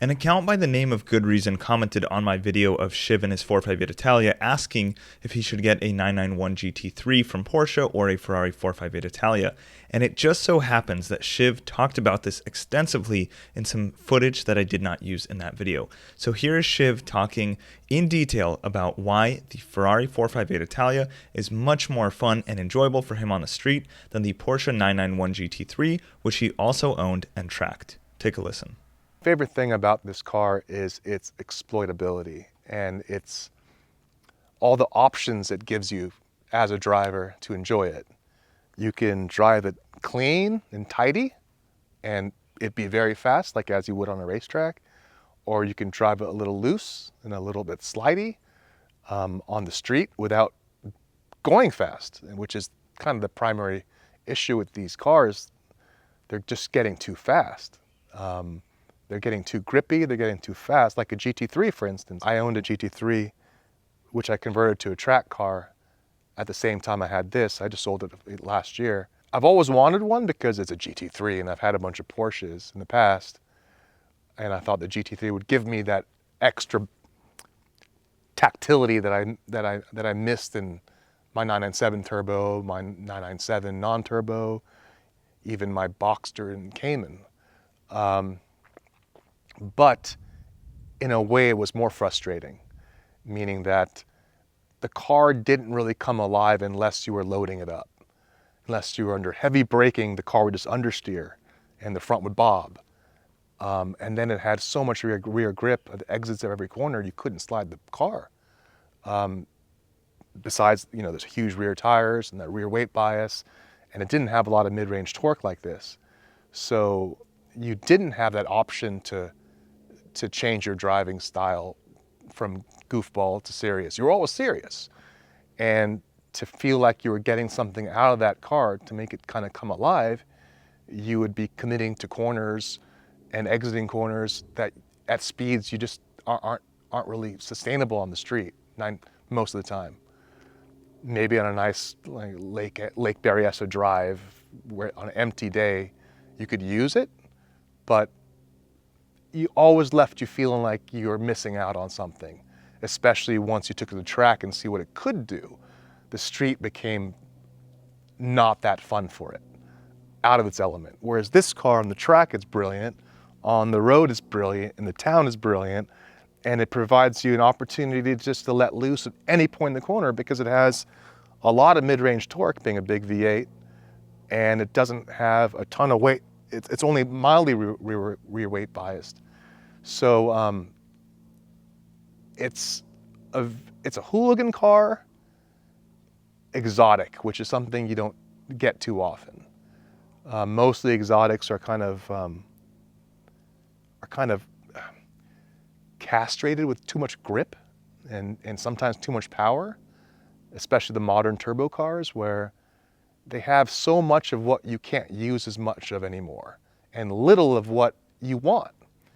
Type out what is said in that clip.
An account by the name of Good Reason commented on my video of Shiv and his 458 Italia asking if he should get a 991 GT3 from Porsche or a Ferrari 458 Italia, and it just so happens that Shiv talked about this extensively in some footage that I did not use in that video. So here is Shiv talking in detail about why the Ferrari 458 Italia is much more fun and enjoyable for him on the street than the Porsche 991 GT3, which he also owned and tracked. Take a listen. Favorite thing about this car is its exploitability and it's all the options it gives you as a driver to enjoy it. You can drive it clean and tidy and it'd be very fast, like as you would on a racetrack, or you can drive it a little loose and a little bit slidey on the street without going fast, which is kind of the primary issue with these cars. They're just getting too fast. They're getting too grippy, they're getting too fast. Like a GT3, for instance. I owned a GT3, which I converted to a track car at the same time I had this. I just sold it last year. I've always wanted one because it's a GT3 and I've had a bunch of Porsches in the past. And I thought the GT3 would give me that extra tactility that I missed in my 997 Turbo, my 997 non-turbo, even my Boxster and Cayman. But in a way it was more frustrating, meaning that the car didn't really come alive unless you were loading it up. Unless you were under heavy braking, the car would just understeer and the front would bob. And then it had so much rear grip at the exits of every corner, you couldn't slide the car. Besides, there's huge rear tires and that rear weight bias, and it didn't have a lot of mid-range torque like this. So you didn't have that option to change your driving style from goofball to serious. You were always serious. And to feel like you were getting something out of that car to make it kind of come alive, you would be committing to corners and exiting corners that at speeds you just aren't really sustainable on the street most of the time. Maybe on a nice Lake Berryessa drive where on an empty day you could use it, but you always left you feeling like you were missing out on something, especially once you took it to the track and see what it could do. The street became not that fun for it, out of its element. Whereas this car on the track is brilliant, on the road is brilliant, in the town is brilliant, and it provides you an opportunity just to let loose at any point in the corner because it has a lot of mid-range torque, being a big V8, and it doesn't have a ton of weight. It's only mildly rear weight biased. So it's a hooligan car, exotic, which is something you don't get too often. Most of the exotics are kind of castrated with too much grip and sometimes too much power, especially the modern turbo cars where they have so much of what you can't use as much of anymore and little of what you want.